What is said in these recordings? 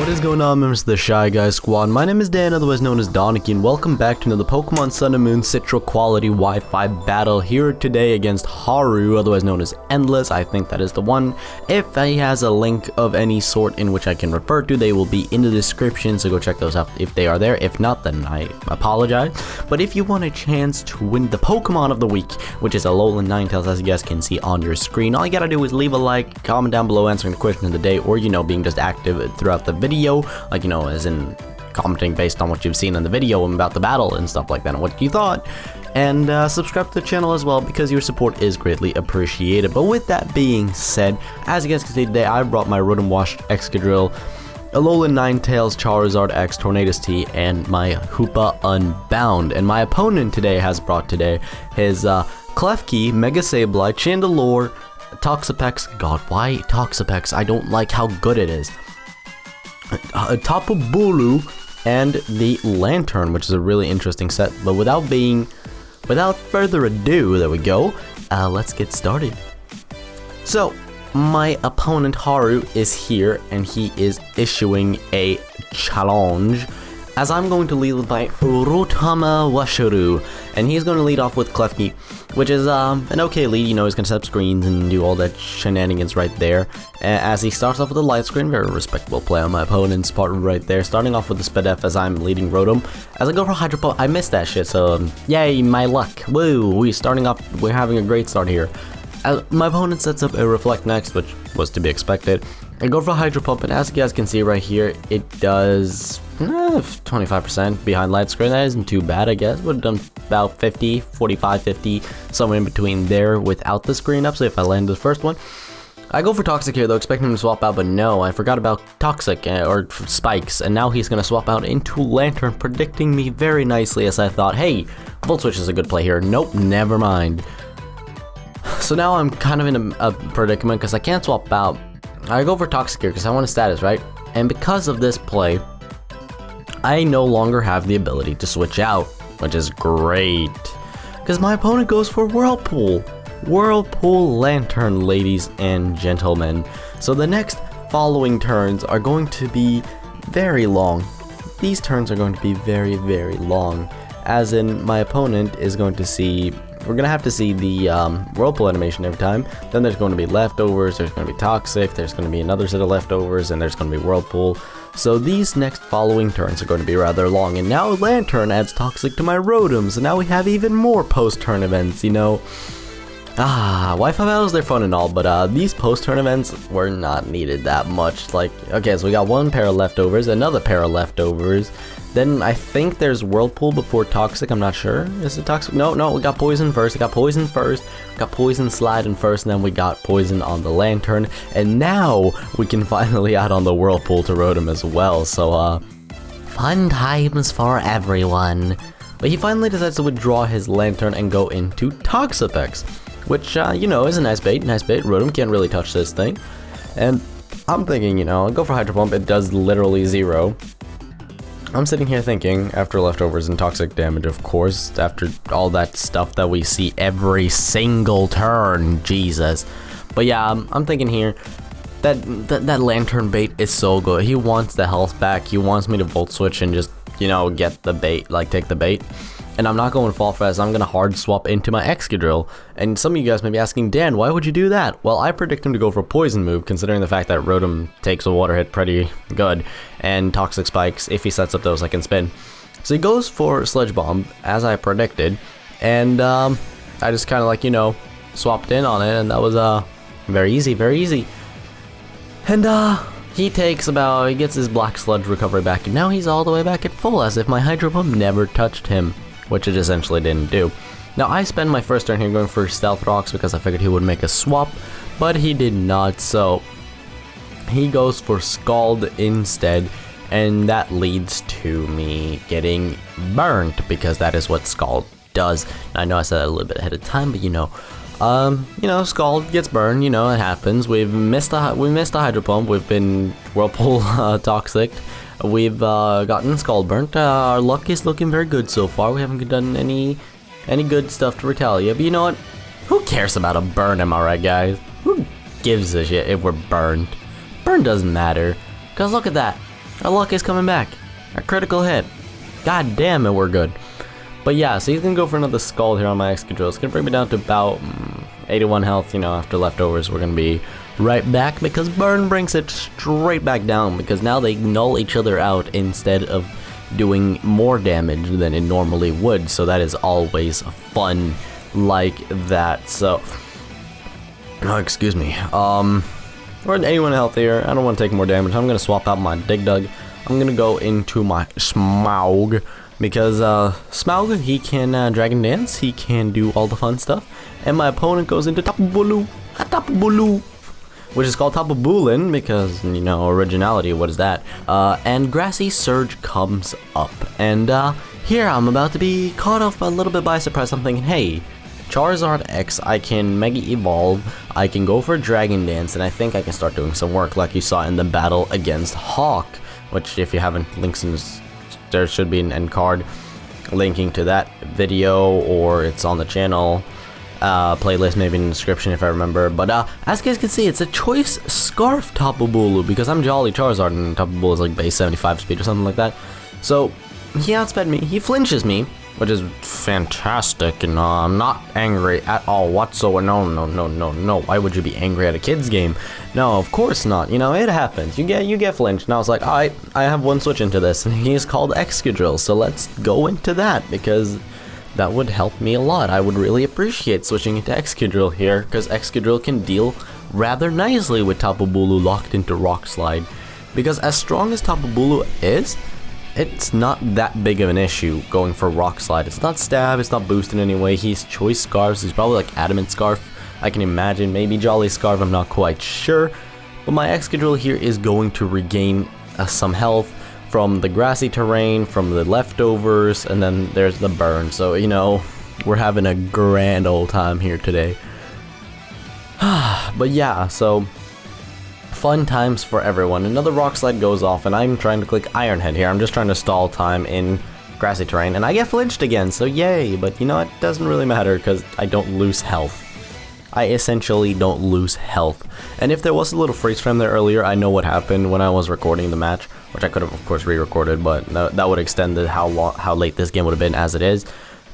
What is going on, members of the Shy Guys Squad? My name is Dan, otherwise known as Danekii, and welcome back to another Pokemon Sun and Moon Citra quality Wi-Fi battle here today against Haru, otherwise known as Endless. I think that is the one. If he has a link of any sort in which I can refer to, they will be in the description, so go check those out if they are there. If not, then I apologize. But if you want a chance to win the Pokemon of the week, which is Alolan Ninetales, as you guys can see on your screen, all you gotta do is leave a like, comment down below answering the question of the day, or, you know, being just active throughout the video, like, you know, as in commenting based on what you've seen in the video about the battle and stuff like that and what you thought, and subscribe to the channel as well, because your support is greatly appreciated. But with that being said, as you guys can see today, I brought my Rotom Wash Excadrill, Alolan Ninetales, Charizard X, Tornadus T, and my Hoopa Unbound. And my opponent today has brought his Klefki, Mega Sableye, Chandelure, Toxapex. God, why Toxapex? I don't like how good it is. Tapu Bulu, and the Lantern, which is a really interesting set. But without further ado, there we go. Let's get started. So, my opponent Haru is here, and he is issuing a challenge, as I'm going to lead with my Urutama Washuru, and he's going to lead off with Klefki, which is an okay lead. You know, he's going to set up screens and do all that shenanigans right there. As he starts off with a light screen, very respectable play on my opponent's part right there, starting off with the Spadef as I'm leading Rotom. As I go for Hydro Pump, I missed that shit, so yay, my luck. Woo, we're having a great start here. My opponent sets up a Reflect next, which was to be expected. I go for a Hydro Pump, and as you guys can see right here, it does 25% behind light screen. That isn't too bad, I guess. Would have done about 50, 45, 50, somewhere in between there without the screen up, so if I land the first one. I go for Toxic here, though, expecting him to swap out, but no, I forgot about Toxic, or Spikes, and now he's going to swap out into Lantern, predicting me very nicely, as I thought, hey, Volt Switch is a good play here. Nope, never mind. So now I'm kind of in a predicament, because I can't swap out. I go for Toxic here, because I want a status, right? And because of this play, I no longer have the ability to switch out, which is great, because my opponent goes for Whirlpool Lantern, ladies and gentlemen. So the next following turns are going to be very long. These turns are going to be very, very long, as in my opponent is going to see, we're going to have to see the Whirlpool animation every time. Then there's going to be leftovers, there's going to be Toxic, there's going to be another set of leftovers, and there's going to be Whirlpool. So these next following turns are going to be rather long, and now Lantern adds Toxic to my Rotom, so now we have even more post-turn events, you know. Wi-Fi battles, they're fun and all, but these post-turn events were not needed that much. Like, okay, so we got one pair of leftovers, another pair of leftovers, then I think there's Whirlpool before Toxic, I'm not sure. Is it Toxic? No, we got Poison first, we got Poison Slide in first, and then we got Poison on the Lantern, and now we can finally add on the Whirlpool to Rotom as well, so fun times for everyone. But he finally decides to withdraw his Lantern and go into Toxapex, which, you know, is a nice bait, Rotom can't really touch this thing, and I'm thinking, you know, I'll go for Hydro Pump, it does literally 0. I'm sitting here thinking, after leftovers and toxic damage, of course, after all that stuff that we see every single turn, Jesus. But yeah, I'm thinking here, that Lantern bait is so good. He wants the health back, he wants me to Volt Switch and just, you know, get the bait, like take the bait. And I'm not going Fall Fast, I'm going to hard swap into my Excadrill. And some of you guys may be asking, Dan, why would you do that? Well, I predict him to go for a Poison move, considering the fact that Rotom takes a Water hit pretty good, and Toxic Spikes, if he sets up those, I can spin. So he goes for Sludge Bomb, as I predicted, and I just kind of, like, you know, swapped in on it, and that was very easy, very easy. And he gets his Black Sludge recovery back, and now he's all the way back at full, as if my Hydro Pump never touched him, which it essentially didn't do. Now I spend my first turn here going for Stealth Rocks because I figured he would make a swap, but he did not, so he goes for Scald instead, and that leads to me getting burnt, because that is what Scald does. Now, I know I said that a little bit ahead of time, but you know, Scald gets burned, you know, it happens. We missed a Hydro Pump, we've been Whirlpool Toxic. We've gotten Scald burnt. Our luck is looking very good so far. We haven't done any good stuff to retaliate. But you know what? Who cares about a burn, am I right, guys? Who gives a shit if we're burned? Burn doesn't matter. Because look at that. Our luck is coming back. Our critical hit. God damn it, we're good. But yeah, so he's gonna go for another Scald here on my Excadrill. It's gonna bring me down to about 81 health, you know, after leftovers. We're gonna be right back because Burn brings it straight back down because now they null each other out instead of doing more damage than it normally would. So that is always fun like that. So, oh, excuse me. We're at 81 health here. I don't want to take more damage. I'm gonna swap out my Dig Dug. I'm gonna go into my Smaug because Smaug, he can Dragon Dance, he can do all the fun stuff, and my opponent goes into Tapu Bulu, which is called Tapu Bulin because, you know, originality, what is that? And Grassy Surge comes up, and here I'm about to be caught off a little bit by surprise. I'm thinking, hey, Charizard X, I can Mega Evolve, I can go for Dragon Dance, and I think I can start doing some work like you saw in the battle against Hawk, which if you haven't, links in this, there should be an end card linking to that video, or it's on the channel playlist, maybe in the description if I remember. But as you guys can see, it's a choice Scarf Tapu Bulu because I'm Jolly Charizard and Tapu Bulu is like base 75 speed or something like that. So he outsped me, he flinches me, which is fantastic, and I'm not angry at all whatsoever. No. Why would you be angry at a kid's game? No, of course not. You know, it happens. You get flinched. And I was like, I have one switch into this, and he's called Excadrill, so let's go into that because that would help me a lot. I would really appreciate switching into Excadrill here because Excadrill can deal rather nicely with Tapu Bulu locked into Rock Slide. Because as strong as Tapu Bulu is, it's not that big of an issue going for Rock Slide. It's not stab, it's not boost in any way. He's choice Scarves, he's probably like Adamant Scarf. I can imagine, maybe Jolly Scarf, I'm not quite sure. But my Excadrill here is going to regain some health from the grassy terrain, from the leftovers, and then there's the burn. So, you know, we're having a grand old time here today. But yeah, so fun times for everyone. Another Rock Slide goes off, and I'm trying to click Iron Head here. I'm just trying to stall time in grassy terrain, and I get flinched again, so yay. But you know, it doesn't really matter because I don't lose health. I essentially don't lose health. And if there was a little freeze frame there earlier, I know what happened when I was recording the match, which I could have, of course, re-recorded, but that would extend how late this game would have been as it is.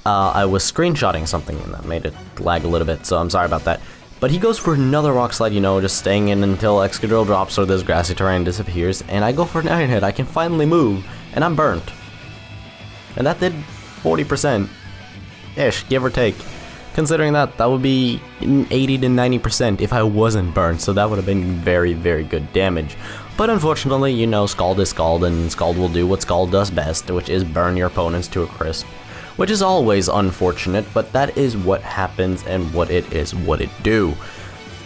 I was screenshotting something, and that made it lag a little bit, so I'm sorry about that. But he goes for another Rock Slide, you know, just staying in until Excadrill drops or this grassy terrain disappears, and I go for an Iron Head. I can finally move, and I'm burnt. And that did 40%-ish, give or take. Considering that would be 80 to 90% if I wasn't burnt, so that would have been very, very good damage. But unfortunately, you know, Scald is Scald, and Scald will do what Scald does best, which is burn your opponents to a crisp. Which is always unfortunate, but that is what happens and what it do.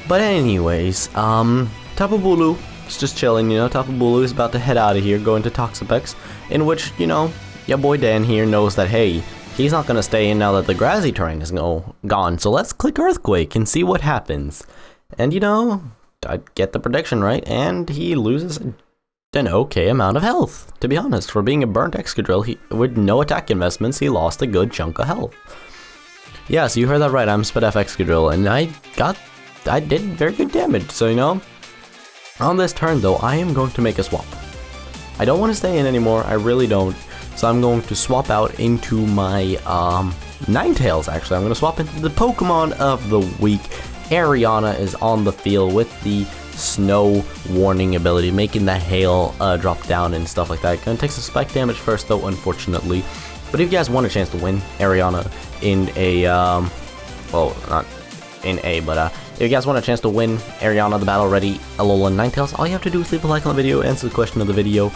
But anyways, Tapu Bulu is just chilling, you know. Tapu Bulu is about to head out of here, go into Toxapex, in which, you know, your boy Dan here knows that, hey, he's not gonna stay in now that the grassy terrain is gone, so let's click Earthquake and see what happens. And you know, I get the prediction right, and he loses an okay amount of health. To be honest, for being a burnt Excadrill, with no attack investments, he lost a good chunk of health. Yeah, so you heard that right, I'm Sped F Excadrill, and I did very good damage, so you know, on this turn though, I am going to make a swap. I don't want to stay in anymore, I really don't, so I'm going to swap out into my Ninetales, actually. I'm going to swap into the Pokemon of the week. Ariana is on the field with the Snow Warning ability, making the hail drop down and stuff like that. Gonna take some spike damage first though, unfortunately. But if you guys want a chance to win Ariana in a, well, not in a, but if you guys want a chance to win Ariana the Battle Ready Alolan Ninetales, all you have to do is leave a like on the video, answer the question of the video,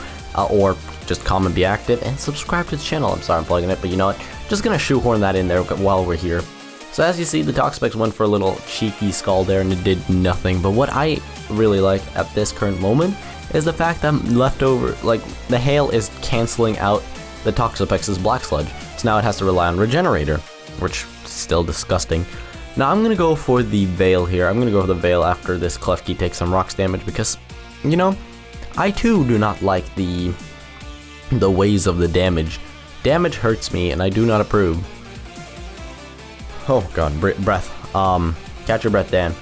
or just comment, be active, and subscribe to the channel. I'm sorry I'm plugging it, but you know what? Just gonna shoehorn that in there while we're here. So as you see, the Toxapex went for a little cheeky Scald there, and it did nothing. But what I really like at this current moment is the fact that leftover, like, the hail is canceling out the Toxapex's Black Sludge. So now it has to rely on Regenerator, which is still disgusting. Now I'm gonna go for the Veil here. I'm gonna go for the Veil after this Klefki takes some rocks damage because, you know, I too do not like the ways of the damage. Damage hurts me, and I do not approve. Oh god, breath. Catch your breath, Dan.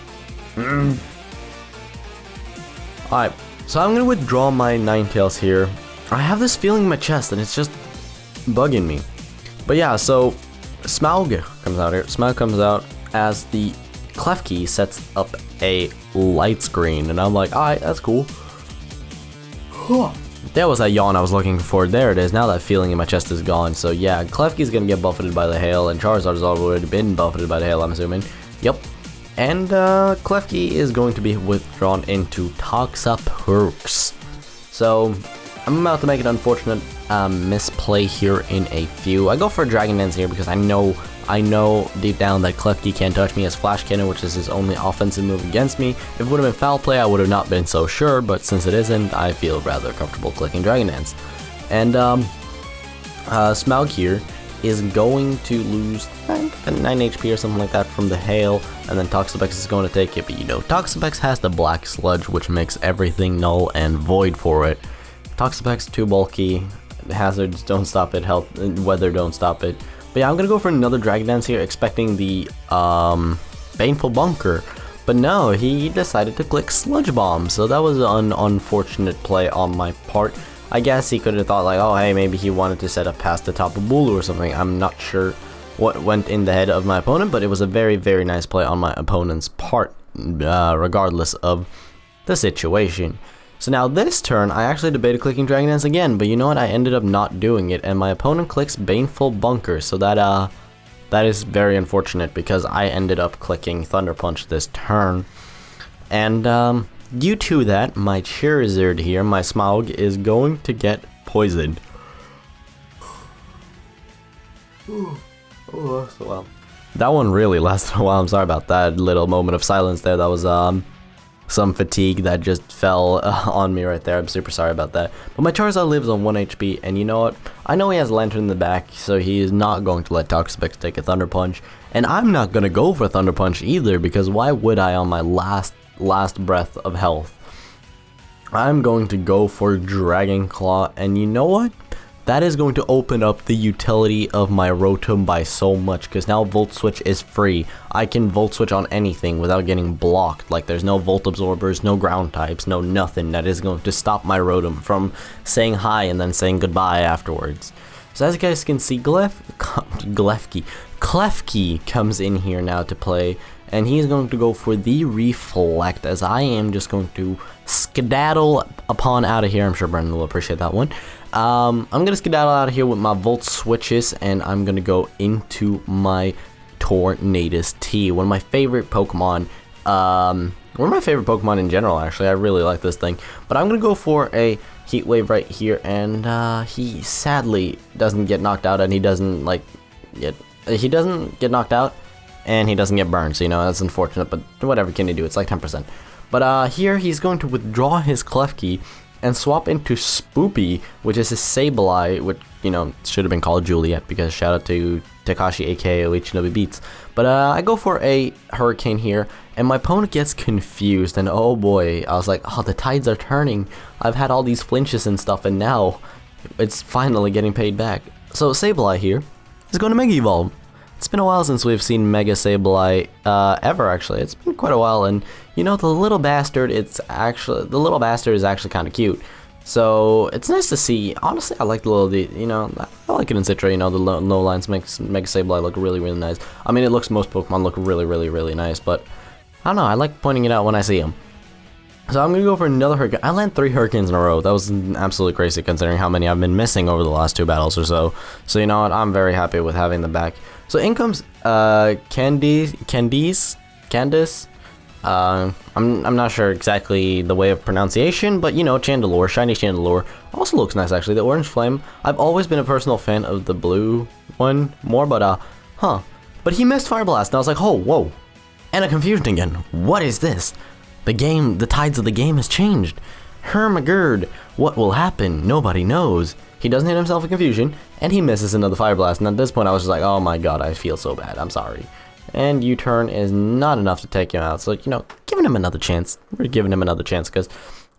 Alright, so I'm gonna withdraw my Ninetales here, I have this feeling in my chest and it's just bugging me. But yeah, so Smaug comes out here. Smaug comes out as the Klefki sets up a light screen, and I'm like, alright, that's cool. That was that yawn I was looking for. There it is. Now that feeling in my chest is gone. So yeah, Klefki's gonna get buffeted by the hail, and Charizard has already been buffeted by the hail, I'm assuming. Yep. And Klefki is going to be withdrawn into Toxapex. So I'm about to make an unfortunate misplay here in a few. I go for a Dragon Dance here because I know deep down that Klefki can't touch me as Flash Cannon, which is his only offensive move against me. If it would have been Foul Play, I would have not been so sure, but since it isn't, I feel rather comfortable clicking Dragon Dance. And Smaug here is going to lose 9 HP or something like that from the hail, and then Toxapex is going to take it, but you know, Toxapex has the Black Sludge, which makes everything null and void for it. Toxapex too bulky, hazards don't stop it, health, weather don't stop it. But yeah, I'm gonna go for another Dragon Dance here, expecting the Baneful Bunker, but no, he decided to click Sludge Bomb, so that was an unfortunate play on my part. I guess he could have thought like, oh hey, maybe he wanted to set up past the Tapu Bulu or something. I'm not sure what went in the head of my opponent, but it was a very, very nice play on my opponent's part, regardless of the situation. So now this turn, I actually debated clicking Dragon Dance again, but you know what, I ended up not doing it, and my opponent clicks Baneful Bunker, so that is very unfortunate because I ended up clicking Thunder Punch this turn. And due to that, my Charizard here, my Smaug, is going to get poisoned. Oh, so well. That one really lasted a while. I'm sorry about that little moment of silence there. That was some fatigue that just fell on me right there. I'm super sorry about that. But my Charizard lives on 1 HP, and you know what? I know he has Lantern in the back, so he is not going to let Toxapex take a Thunder Punch. And I'm not going to go for Thunder Punch either, because why would I on my last breath of health? I'm going to go for Dragon Claw, and you know what? That is going to open up the utility of my Rotom by so much, because now Volt Switch is free. I can Volt Switch on anything without getting blocked. Like, there's no Volt Absorbers, no ground types, no nothing that is going to stop my Rotom from saying hi and then saying goodbye afterwards. So as you guys can see, Klefki comes in here now to play, and he's going to go for the Reflect, as I am just going to skedaddle upon out of here. I'm sure Brendan will appreciate that one. I'm gonna skedaddle out of here with my Volt Switches, and I'm gonna go into my Tornadus T, one of my favorite Pokemon. One of my favorite Pokemon in general, actually. I really like this thing. But I'm gonna go for a Heat Wave right here, and he sadly doesn't get knocked out, and he doesn't get knocked out, and he doesn't get burned. So you know, that's unfortunate, but whatever can he do? It's like 10%. But here he's going to withdraw his Klefki and swap into Spoopy, which is his Sableye, which, you know, should have been called Juliet, because shout out to Takashi aka OHW Beats. But I go for a Hurricane here, and my opponent gets confused, and oh boy, I was like, oh, the tides are turning. I've had all these flinches and stuff, and now it's finally getting paid back. So Sableye here is going to Mega Evolve. It's been a while since we've seen Mega Sableye ever, actually. It's been quite a while, and you know, the little bastard is actually kind of cute. So it's nice to see. Honestly, I like the little, you know, I like it in Citra. You know, the low lines makes Mega Sableye look really, really nice. I mean, most Pokemon look really, really, really nice, but I don't know. I like pointing it out when I see them. So I'm gonna go for another Hurricane. I landed 3 Hurricanes in a row. That was absolutely crazy considering how many I've been missing over the last 2 battles or so. So you know what? I'm very happy with having them back. So in comes Candice. I'm not sure exactly the way of pronunciation, but you know, Chandelure, shiny Chandelure. Also looks nice actually. The Orange Flame. I've always been a personal fan of the blue one more, but But he missed Fire Blast, and I was like, oh, whoa. And a confusion again. What is this? The tides of the game has changed. Hermagerd, what will happen? Nobody knows. He doesn't hit himself with confusion, and he misses another Fire Blast, and at this point I was just like, oh my god, I feel so bad, I'm sorry. And U-turn is not enough to take him out, so, you know, giving him another chance. We're giving him another chance, because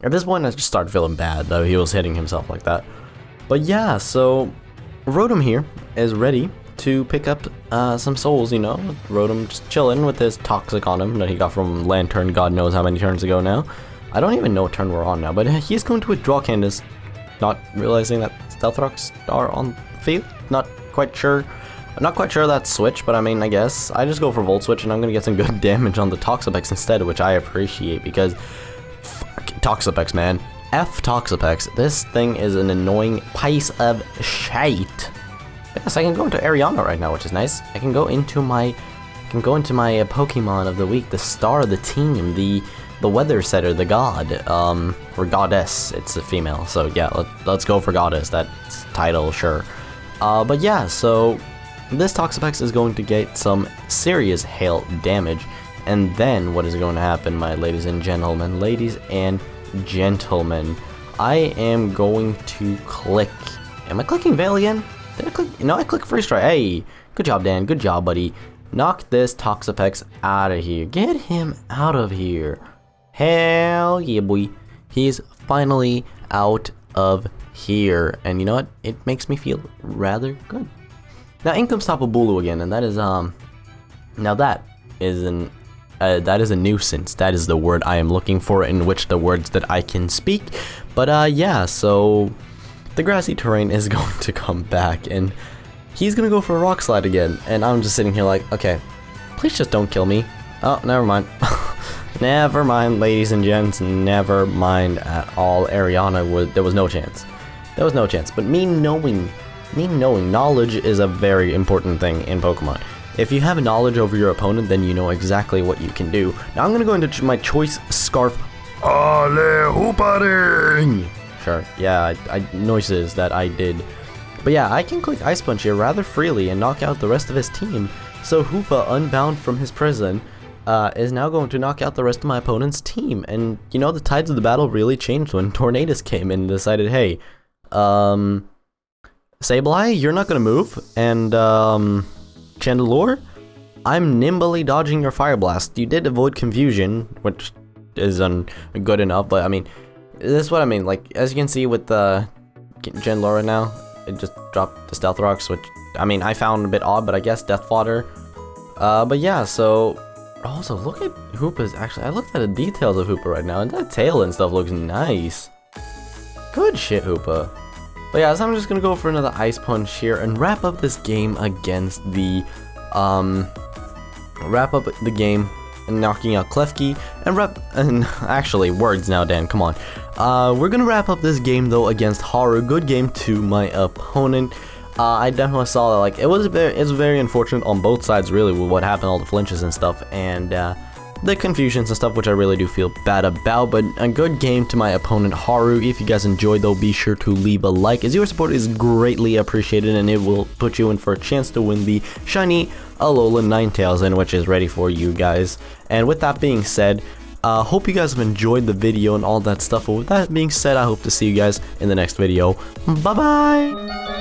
at this point I just started feeling bad, though he was hitting himself like that. But yeah, so Rotom here is ready to pick up some souls, you know. Rotom just chilling with his Toxic on him that he got from Lantern god knows how many turns ago now. I don't even know what turn we're on now, but he's going to withdraw Candace. not realizing that Stealth Rocks are on the field. Not quite sure. I'm not quite sure that's switch, but I mean, I guess I just go for Volt Switch and I'm gonna get some good damage on the Toxapex instead, which I appreciate because fuck Toxapex, man. F Toxapex. This thing is an annoying piece of shite. Yes, I can go into Ariana right now, which is nice. I can go into my Pokemon of the week, the star of the team, the weather setter, the god, or goddess. It's a female, so yeah, let's go for goddess. That's title, sure. But yeah, so this Toxapex is going to get some serious hail damage, and then what is going to happen, my ladies and gentlemen? I am going to click. Am I clicking Veil again? Did I click? No, I click Free Strike. Hey, good job, Dan. Good job, buddy. Knock this Toxapex out of here. Get him out of here. Hell yeah, boy. He's finally out of here. And you know what? It makes me feel rather good. Now in comes Tapu Bulu again, and that is now that is a nuisance. That is the word I am looking for, in which the words that I can speak. But yeah, so the grassy terrain is going to come back, and he's gonna go for a Rock Slide again. And I'm just sitting here like, okay, please just don't kill me. Oh, never mind. Never mind, ladies and gents. Never mind at all. Ariana there was no chance. There was no chance. But me knowing knowledge is a very important thing in Pokemon. If you have knowledge over your opponent, then you know exactly what you can do. Now I'm gonna go into my choice Scarf. Ale Hooparing! Sure, yeah, I noises that I did. But yeah, I can click Ice Punch here rather freely and knock out the rest of his team. So Hoopa, unbound from his prison, is now going to knock out the rest of my opponent's team. And you know, the tides of the battle really changed when Tornadus came in and decided, hey, Sableye, you're not gonna move, and Chandelure, I'm nimbly dodging your Fire Blast. You did avoid confusion, which is good enough, but I mean, this is what I mean. Like, as you can see with the Chandelure now, it just dropped the Stealth Rocks, which, I mean, I found a bit odd, but I guess Death Fodder. But yeah, so, also, look at Hoopa's, actually, I looked at the details of Hoopa right now, and that tail and stuff looks nice. Good shit, Hoopa. But yeah, so I'm just gonna go for another Ice Punch here and wrap up this game against the, wrap up the game and knocking out Klefki and actually, words now, Dan, come on. We're gonna wrap up this game though against Haru. Good game to my opponent. I definitely saw that, like, it's very unfortunate on both sides really with what happened, all the flinches and stuff, and the confusions and stuff, which I really do feel bad about. But a good game to my opponent Haru. If you guys enjoyed though, be sure to leave a like, as your support is greatly appreciated, and it will put you in for a chance to win the shiny Alola Ninetales, in which is ready for you guys. And with that being said, hope you guys have enjoyed the video and all that stuff. But with that being said, I hope to see you guys in the next video. Bye bye.